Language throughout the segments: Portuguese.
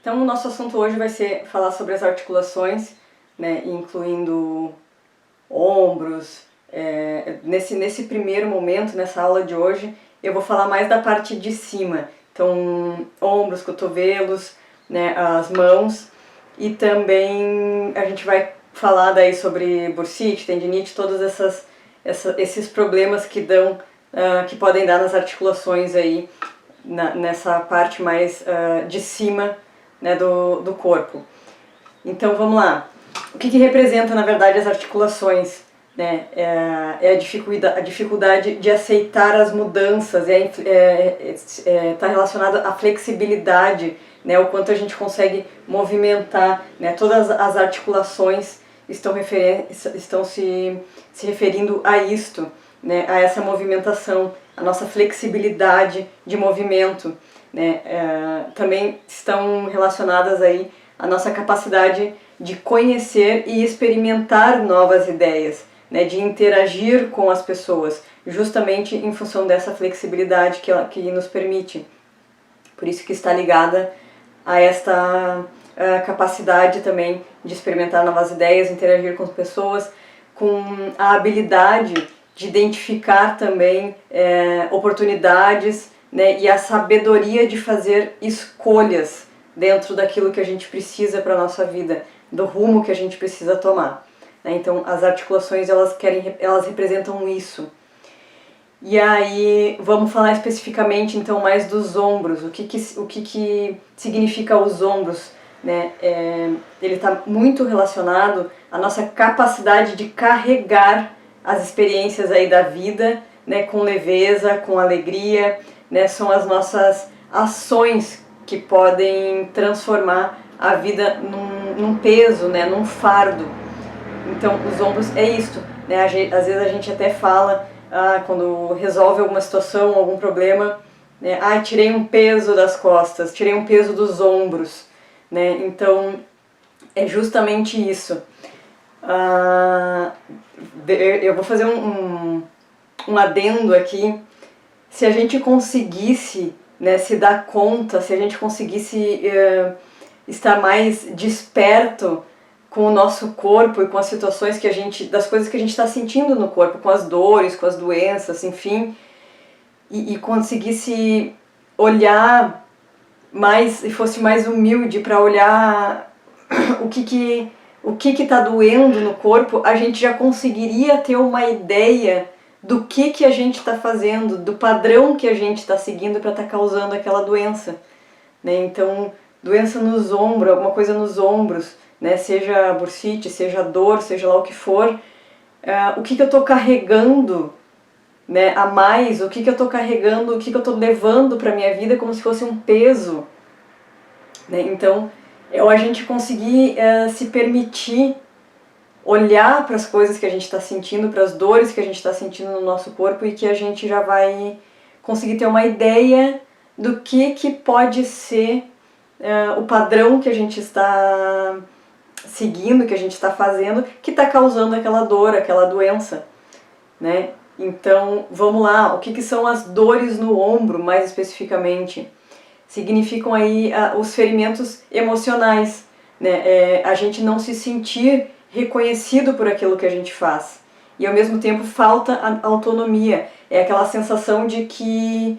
Então o nosso assunto hoje vai ser falar sobre as articulações, né, incluindo ombros. Nesse primeiro momento, nessa aula de hoje, eu vou falar mais da parte de cima. Então, ombros, cotovelos, né, as mãos, e também a gente vai falar daí sobre bursite, tendinite, todos esses problemas que podem dar nas articulações aí, nessa parte mais de cima, né, do corpo. Então vamos lá. O que representa, na verdade, as articulações? Né? É a dificuldade de aceitar as mudanças, está relacionado à flexibilidade, né? O quanto a gente consegue movimentar, né? Todas as articulações estão se referindo a isto, né? A essa movimentação, a nossa flexibilidade de movimento, né? Também estão relacionadas aí à nossa capacidade de conhecer e experimentar novas ideias, né, de interagir com as pessoas, justamente em função dessa flexibilidade que nos permite. Por isso que está ligada a esta capacidade também de experimentar novas ideias, interagir com as pessoas, com a habilidade de identificar também oportunidades, né, e a sabedoria de fazer escolhas dentro daquilo que a gente precisa para a nossa vida, do rumo que a gente precisa tomar. Então as articulações elas representam isso. E aí vamos falar especificamente então mais dos ombros. O que significa os ombros? Né? Ele está muito relacionado à nossa capacidade de carregar as experiências aí da vida, né, com leveza, com alegria, né? São as nossas ações que podem transformar a vida num peso, né, num fardo. Então os ombros é isto, né? Às vezes a gente até fala, quando resolve alguma situação, algum problema, né? Tirei um peso das costas, tirei um peso dos ombros, né? Então é justamente isso. Eu vou fazer um adendo aqui. Se a gente conseguisse, né, se dar conta, se a gente conseguisse estar mais desperto com o nosso corpo e com as situações das coisas que a gente está sentindo no corpo, com as dores, com as doenças, enfim, e conseguisse olhar mais e fosse mais humilde para olhar o que está doendo no corpo, a gente já conseguiria ter uma ideia do que a gente está fazendo, do padrão que a gente está seguindo para estar causando aquela doença, né? Então, doença nos ombros, alguma coisa nos ombros, né? Seja bursite, seja dor, seja lá o que for, o que eu estou carregando, né, a mais, o que eu estou carregando, o que eu estou levando para a minha vida como se fosse um peso, né? Então, a gente conseguir se permitir olhar para as coisas que a gente está sentindo, para as dores que a gente está sentindo no nosso corpo, e que a gente já vai conseguir ter uma ideia do que pode ser o padrão que a gente está seguindo, que a gente está fazendo, que está causando aquela dor, aquela doença, né? Então, vamos lá, o que são as dores no ombro, mais especificamente? Significam aí os ferimentos emocionais, né? A gente não se sentir reconhecido por aquilo que a gente faz. E ao mesmo tempo falta a autonomia. É aquela sensação de que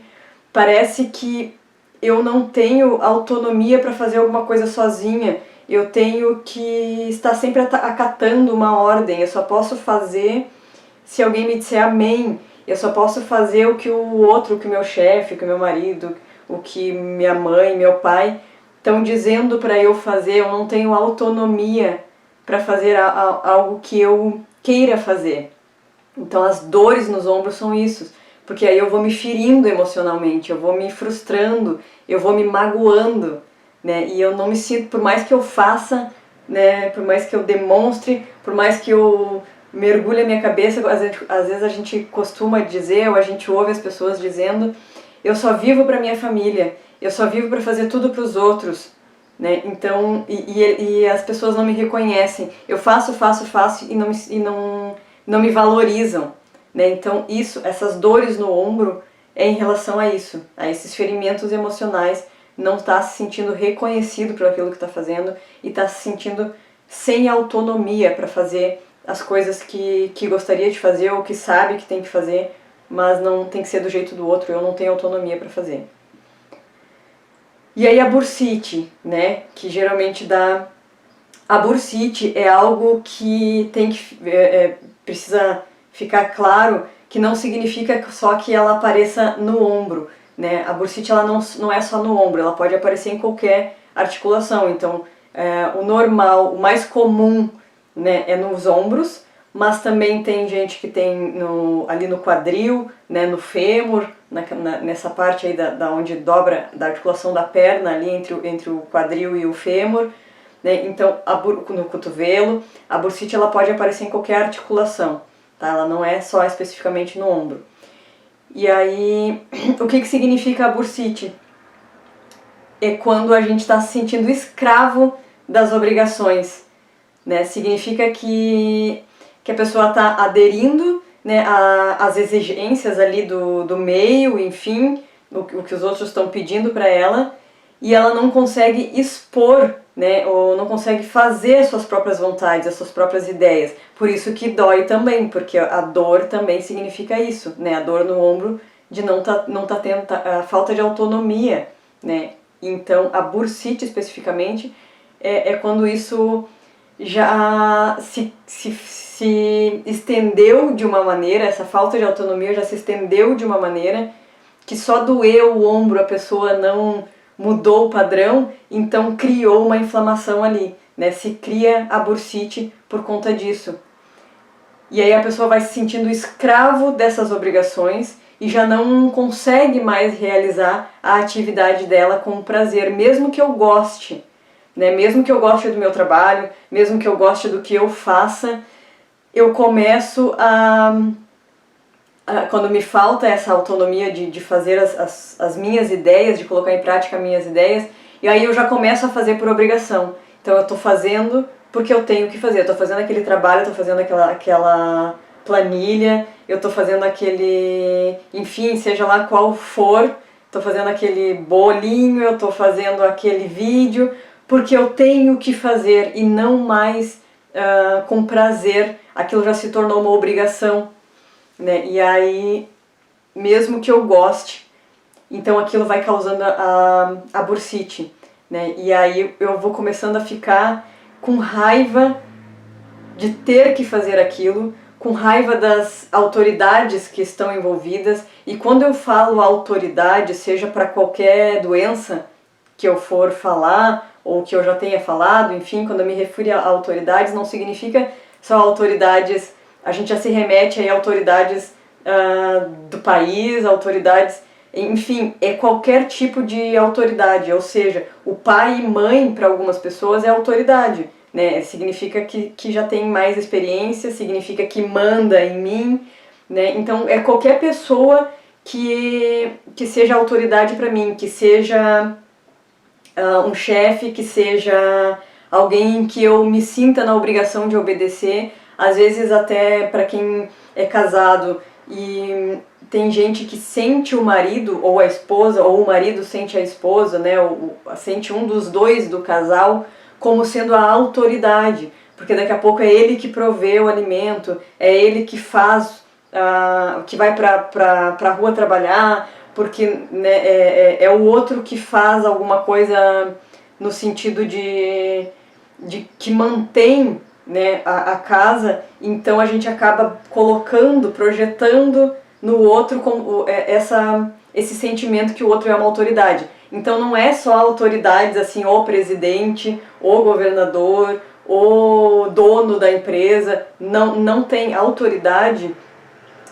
parece que eu não tenho autonomia para fazer alguma coisa sozinha. Eu tenho que estar sempre acatando uma ordem. Eu só posso fazer se alguém me disser amém. Eu só posso fazer o que o outro, o que o meu chefe, o que o meu marido, o que minha mãe, meu pai estão dizendo para eu fazer. Eu não tenho autonomia para fazer algo que eu queira fazer. Então as dores nos ombros são isso, porque aí eu vou me ferindo emocionalmente, eu vou me frustrando, eu vou me magoando, né? E eu não me sinto, por mais que eu faça, né, por mais que eu demonstre, por mais que eu mergulhe a minha cabeça, às vezes a gente costuma dizer, ou a gente ouve as pessoas dizendo, eu só vivo para minha família, eu só vivo para fazer tudo para os outros, né? Então, e as pessoas não me reconhecem. Eu faço e não me valorizam, né? Então, essas dores no ombro é em relação a isso, a esses ferimentos emocionais não está se sentindo reconhecido por aquilo que está fazendo e está se sentindo sem autonomia para fazer as coisas que gostaria de fazer ou que sabe que tem que fazer, mas não tem que ser do jeito do outro, eu não tenho autonomia para fazer. E aí a bursite, né, que geralmente dá... A bursite é algo que tem que precisa ficar claro que não significa só que ela apareça no ombro, né? A bursite ela não é só no ombro, ela pode aparecer em qualquer articulação. Então, o normal, o mais comum, né, é nos ombros, mas também tem gente que tem ali no quadril, né, no fêmur, nessa parte aí da onde dobra, da articulação da perna, ali entre o quadril e o fêmur, né? Então, no cotovelo, a bursite ela pode aparecer em qualquer articulação, tá? Ela não é só especificamente no ombro. E aí, o que significa a bursite? É quando a gente está se sentindo escravo das obrigações, né? Significa que a pessoa está aderindo, né, às exigências ali do meio, enfim, o que os outros estão pedindo para ela, e ela não consegue expor, né, ou não consegue fazer as suas próprias vontades, as suas próprias ideias. Por isso que dói também, porque a dor também significa isso, né, a dor no ombro de não tá tendo a falta de autonomia, né. Então a bursite especificamente é quando isso já se estendeu de uma maneira, essa falta de autonomia já se estendeu de uma maneira que só doeu o ombro, a pessoa não mudou o padrão, então criou uma inflamação ali, né? Se cria a bursite por conta disso. E aí a pessoa vai se sentindo escravo dessas obrigações e já não consegue mais realizar a atividade dela com prazer, mesmo que eu goste, né? Mesmo que eu goste do meu trabalho, mesmo que eu goste do que eu faça, eu começo quando me falta essa autonomia de fazer as minhas ideias, de colocar em prática as minhas ideias, e aí eu já começo a fazer por obrigação. Então eu estou fazendo porque eu tenho que fazer, eu estou fazendo aquele trabalho, eu estou fazendo aquela planilha, eu estou fazendo aquele, enfim, seja lá qual for, estou fazendo aquele bolinho, eu estou fazendo aquele vídeo, porque eu tenho que fazer e não mais com prazer, aquilo já se tornou uma obrigação, né? E aí, mesmo que eu goste, então aquilo vai causando a bursite, né? E aí eu vou começando a ficar com raiva de ter que fazer aquilo, com raiva das autoridades que estão envolvidas. E quando eu falo autoridade, seja para qualquer doença que eu for falar ou que eu já tenha falado, enfim, quando eu me refiro a autoridades, não significa só autoridades, a gente já se remete a autoridades do país, autoridades, enfim, é qualquer tipo de autoridade, ou seja, o pai e mãe para algumas pessoas é autoridade, né? Significa que já tem mais experiência, significa que manda em mim, né? Então é qualquer pessoa que seja autoridade para mim, que seja um chefe, que seja alguém que eu me sinta na obrigação de obedecer. Às vezes até para quem é casado e tem gente que sente o marido ou a esposa, ou o marido sente a esposa, né, ou sente um dos dois do casal como sendo a autoridade, porque daqui a pouco é ele que provê o alimento, é ele que faz, que vai para a rua trabalhar, porque, né, é o outro que faz alguma coisa no sentido de que mantém, né, a casa, então a gente acaba colocando, projetando no outro esse sentimento que o outro é uma autoridade. Então não é só autoridades assim, o presidente, o governador, o dono da empresa, não tem autoridade,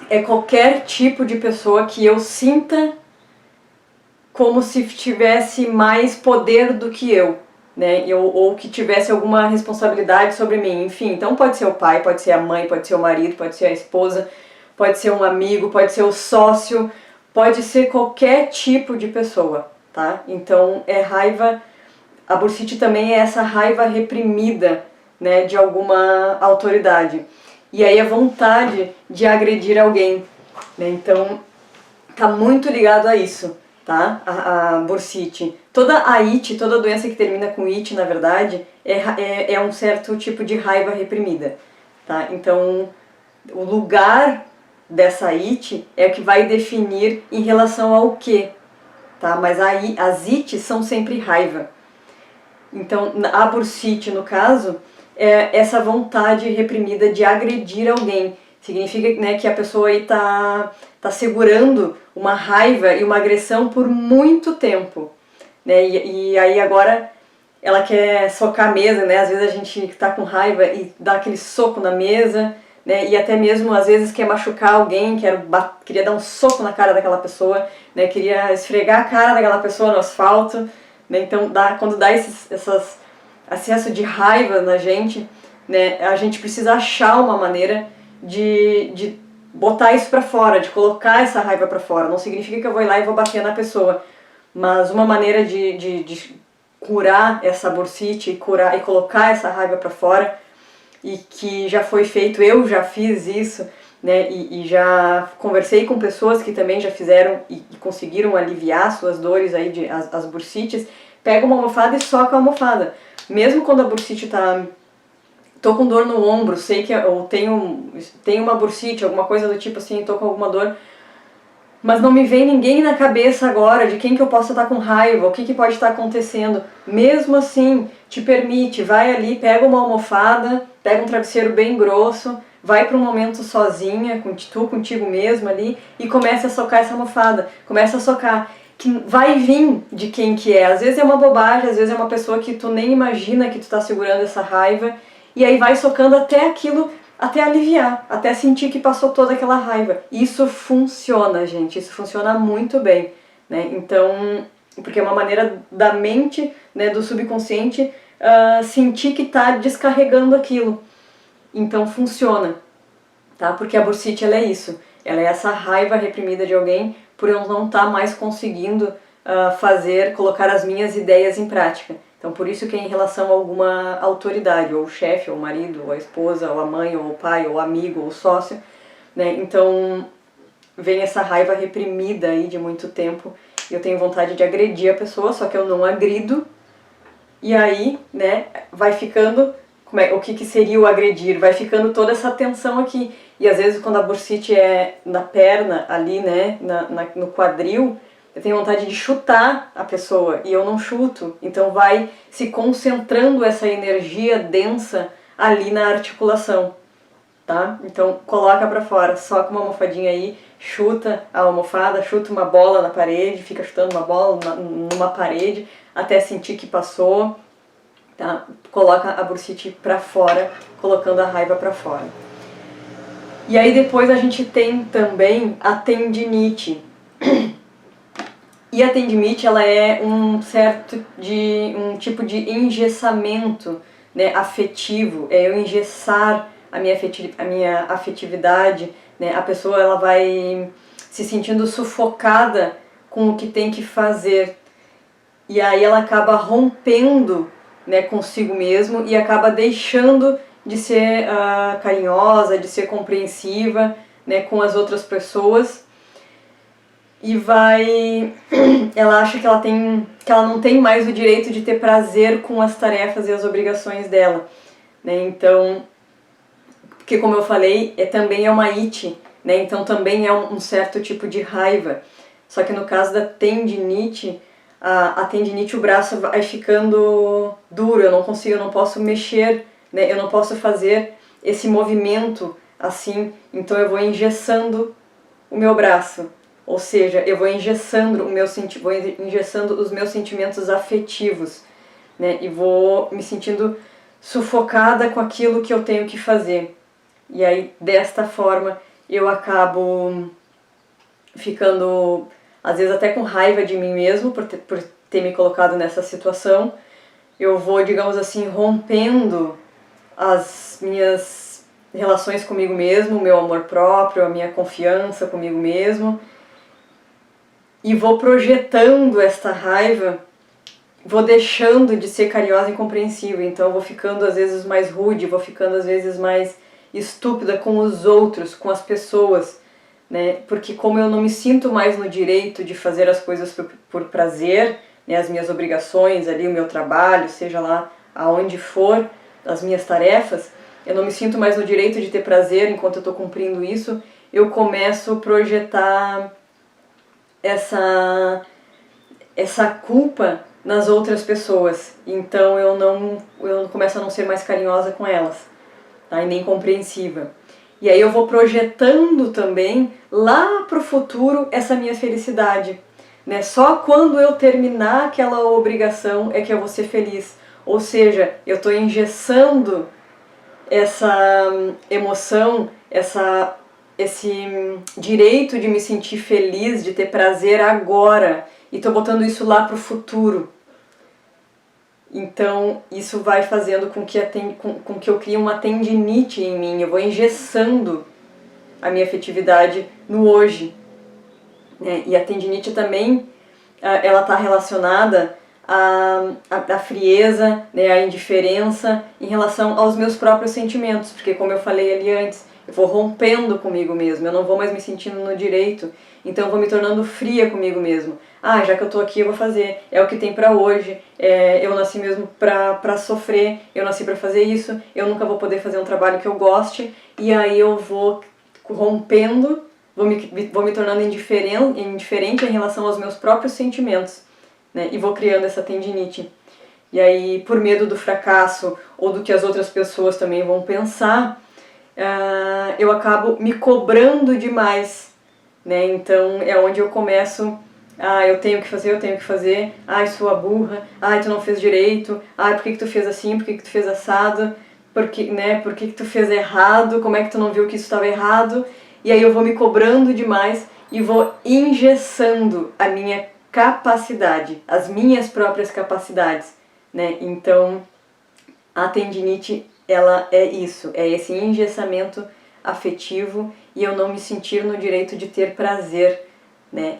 é qualquer tipo de pessoa que eu sinta como se tivesse mais poder do que eu, né? Ou que tivesse alguma responsabilidade sobre mim, enfim. Então pode ser o pai, pode ser a mãe, pode ser o marido, pode ser a esposa, pode ser um amigo, pode ser o sócio, pode ser qualquer tipo de pessoa, tá? Então é raiva, a bursite também é essa raiva reprimida, né, de alguma autoridade. E aí a vontade de agredir alguém, né? Então tá muito ligado a isso. tá? A bursite. Toda a it, toda doença que termina com it, na verdade, é um certo tipo de raiva reprimida, tá? Então, o lugar dessa it é o que vai definir em relação ao quê, tá? Mas as it são sempre raiva. Então, a bursite, no caso, é essa vontade reprimida de agredir alguém. Significa, né, que a pessoa aí tá segurando uma raiva e uma agressão por muito tempo, né? E aí agora ela quer socar a mesa, né? Às vezes a gente tá com raiva e dá aquele soco na mesa, né? E até mesmo às vezes quer machucar alguém, queria dar um soco na cara daquela pessoa, né? Queria esfregar a cara daquela pessoa no asfalto, né? Então quando dá esses acesso de raiva na gente, né? A gente precisa achar uma maneira de botar isso pra fora, de colocar essa raiva pra fora. Não significa que eu vou ir lá e vou bater na pessoa, mas uma maneira de curar essa bursite e colocar essa raiva pra fora, e que já foi feito, eu já fiz isso, né, e já conversei com pessoas que também já fizeram e conseguiram aliviar suas dores aí, as bursites. Pega uma almofada e soca a almofada. Mesmo quando a bursite tô com dor no ombro, sei que eu tenho uma bursite, alguma coisa do tipo assim, tô com alguma dor, mas não me vem ninguém na cabeça agora de quem que eu possa estar com raiva, o que que pode estar acontecendo. Mesmo assim, te permite, vai ali, pega uma almofada, pega um travesseiro bem grosso, vai para um momento sozinha, contigo mesmo ali, e começa a socar essa almofada, começa a socar. Que vai vir de quem que é. Às vezes é uma bobagem, às vezes é uma pessoa que tu nem imagina que tu tá segurando essa raiva, e aí vai socando até aquilo, até aliviar, até sentir que passou toda aquela raiva. Isso funciona, gente, isso funciona muito bem, né? Então, porque é uma maneira da mente, né, do subconsciente, sentir que tá descarregando aquilo. Então funciona, tá? Porque a bursite, ela é isso, ela é essa raiva reprimida de alguém por eu não estar mais conseguindo colocar as minhas ideias em prática. Então, por isso que é em relação a alguma autoridade, ou o chefe, ou o marido, ou a esposa, ou a mãe, ou o pai, ou o amigo, ou o sócio, né? Então, vem essa raiva reprimida aí de muito tempo, e eu tenho vontade de agredir a pessoa, só que eu não agrido, e aí, né, vai ficando, o que seria o agredir? Vai ficando toda essa tensão aqui, e às vezes quando a bursite é na perna, ali, né, no quadril, eu tenho vontade de chutar a pessoa e eu não chuto, então vai se concentrando essa energia densa ali na articulação, tá? Então coloca pra fora, soca uma almofadinha aí, chuta a almofada, chuta uma bola na parede, fica chutando uma bola numa parede até sentir que passou, tá? Coloca a bursite pra fora, colocando a raiva pra fora. E aí depois a gente tem também a tendinite. E a tendinite, ela é um tipo de engessamento, né, afetivo, é eu engessar a minha afetividade, né, a pessoa ela vai se sentindo sufocada com o que tem que fazer, e aí ela acaba rompendo, né, consigo mesmo e acaba deixando de ser carinhosa, de ser compreensiva, né, com as outras pessoas. E ela acha que ela não tem mais o direito de ter prazer com as tarefas e as obrigações dela, né? Então, porque como eu falei, também é uma it, né? Então também é um certo tipo de raiva. Só que no caso da tendinite, a tendinite, o braço vai ficando duro, eu não posso mexer, né? Eu não posso fazer esse movimento assim, então eu vou engessando o meu braço. Ou seja, eu vou engessando os meus sentimentos afetivos, né? E vou me sentindo sufocada com aquilo que eu tenho que fazer. E aí, desta forma, eu acabo ficando, às vezes até com raiva de mim mesmo por ter me colocado nessa situação. Eu vou, digamos assim, rompendo as minhas relações comigo mesmo, o meu amor próprio, a minha confiança comigo mesmo. E vou projetando esta raiva, vou deixando de ser carinhosa e compreensiva, então eu vou ficando às vezes mais rude, vou ficando às vezes mais estúpida com os outros, com as pessoas, né? Porque como eu não me sinto mais no direito de fazer as coisas por prazer, né? As minhas obrigações ali, o meu trabalho, seja lá aonde for, as minhas tarefas, eu não me sinto mais no direito de ter prazer enquanto eu estou cumprindo isso, eu começo a projetar essa culpa nas outras pessoas. Então eu começo a não ser mais carinhosa com elas, tá? E nem compreensiva. E aí eu vou projetando também lá pro futuro essa minha felicidade, né? Só quando eu terminar aquela obrigação é que eu vou ser feliz. Ou seja, eu estou engessando essa emoção, esse direito de me sentir feliz, de ter prazer agora, e tô botando isso lá pro futuro. Então isso vai fazendo com que eu crie uma tendinite em mim, eu vou engessando a minha afetividade no hoje, né? E a tendinite também, ela está relacionada à frieza, né, à indiferença em relação aos meus próprios sentimentos, porque como eu falei ali antes, eu vou rompendo comigo mesmo, eu não vou mais me sentindo no direito, então eu vou me tornando fria comigo mesmo. Ah, já que eu tô aqui eu vou fazer, é o que tem pra hoje, eu nasci mesmo pra sofrer, eu nasci pra fazer isso, eu nunca vou poder fazer um trabalho que eu goste, e aí eu vou rompendo, vou me tornando indiferente em relação aos meus próprios sentimentos, né? E vou criando essa tendinite. E aí, por medo do fracasso ou do que as outras pessoas também vão pensar, eu acabo me cobrando demais, né? Então é onde eu começo, eu tenho que fazer, sua burra, tu não fez direito, por que tu fez assim, por que tu fez assado, por que tu fez errado, como é que tu não viu que isso estava errado? E aí eu vou me cobrando demais e vou engessando a minha capacidade, as minhas próprias capacidades, né? Então a tendinite, ela é isso, é esse engessamento afetivo e eu não me sentir no direito de ter prazer, né?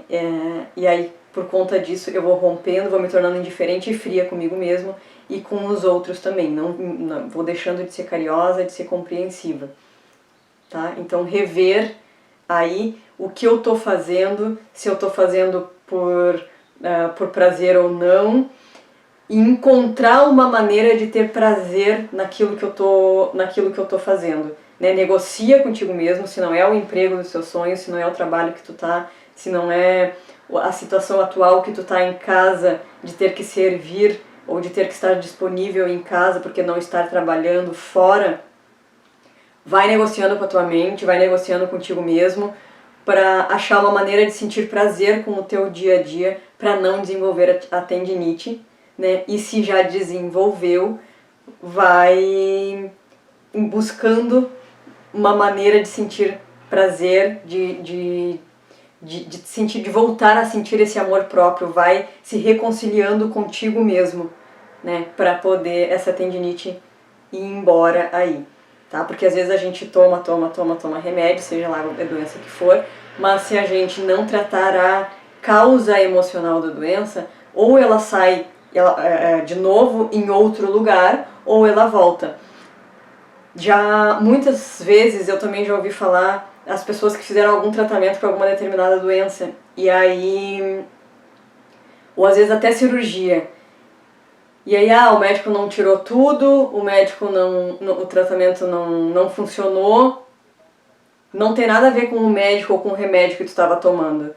E aí por conta disso eu vou rompendo, vou me tornando indiferente e fria comigo mesmo e com os outros também, não vou deixando de ser carinhosa, de ser compreensiva, tá? Então rever aí o que eu tô fazendo, se eu tô fazendo por prazer ou não, e encontrar uma maneira de ter prazer naquilo que eu tô fazendo, né? Negocia contigo mesmo, se não é o emprego dos seus sonhos, se não é o trabalho que tu tá, se não é a situação atual que tu tá em casa de ter que servir ou de ter que estar disponível em casa porque não estar trabalhando fora. Vai negociando com a tua mente, vai negociando contigo mesmo para achar uma maneira de sentir prazer com o teu dia a dia, para não desenvolver a tendinite, né? E se já desenvolveu, vai buscando uma maneira de sentir prazer, de voltar a sentir esse amor próprio, vai se reconciliando contigo mesmo, né? Para poder essa tendinite ir embora aí. Tá? Porque às vezes a gente toma remédio, seja lá a doença que for, mas se a gente não tratar a causa emocional da doença, ou ela sai de novo em outro lugar, ou ela volta. Já muitas vezes eu também já ouvi falar as pessoas que fizeram algum tratamento para alguma determinada doença, e aí, ou às vezes até cirurgia, e aí, o médico não tirou tudo, o tratamento não funcionou. Não tem nada a ver com o médico ou com o remédio que tu estava tomando,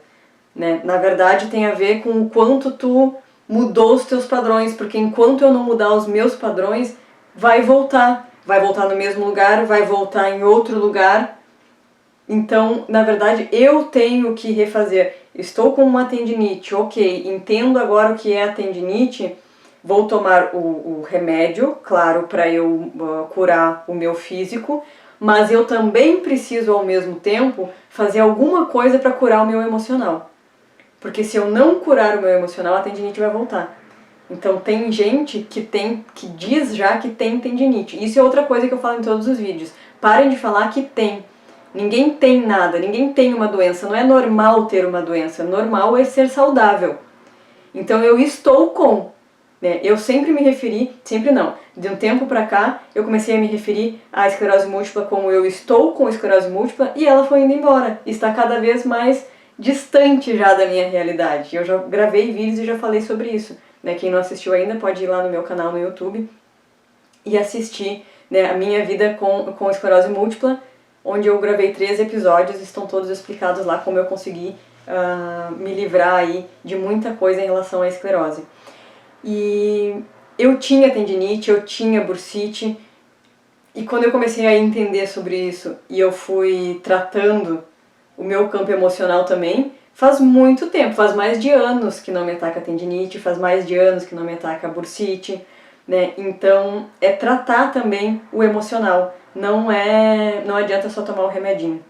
né? Na verdade, tem a ver com o quanto tu mudou os teus padrões, porque enquanto eu não mudar os meus padrões, vai voltar no mesmo lugar, vai voltar em outro lugar. Então, na verdade, eu tenho que refazer. Estou com uma tendinite, ok, entendo agora o que é a tendinite. Vou tomar o remédio, claro, para eu curar o meu físico, mas eu também preciso, ao mesmo tempo, fazer alguma coisa para curar o meu emocional. Porque se eu não curar o meu emocional, a tendinite vai voltar. Então tem gente que diz já que tem tendinite. Isso é outra coisa que eu falo em todos os vídeos. Parem de falar que tem. Ninguém tem nada, ninguém tem uma doença. Não é normal ter uma doença, normal é ser saudável. Então eu estou com. né? Eu sempre me referi, sempre não, de um tempo pra cá eu comecei a me referir à esclerose múltipla como eu estou com esclerose múltipla e ela foi indo embora, está cada vez mais distante já da minha realidade. Eu já gravei vídeos e já falei sobre isso, né? Quem não assistiu ainda pode ir lá no meu canal no YouTube e assistir, né, a minha vida com esclerose múltipla, onde eu gravei 3 episódios, estão todos explicados lá como eu consegui me livrar aí de muita coisa em relação à esclerose. E eu tinha tendinite, eu tinha bursite, e quando eu comecei a entender sobre isso e eu fui tratando o meu campo emocional também, faz muito tempo, faz mais de anos que não me ataca a tendinite, faz mais de anos que não me ataca a bursite, né? Então é tratar também o emocional, não adianta só tomar o remedinho.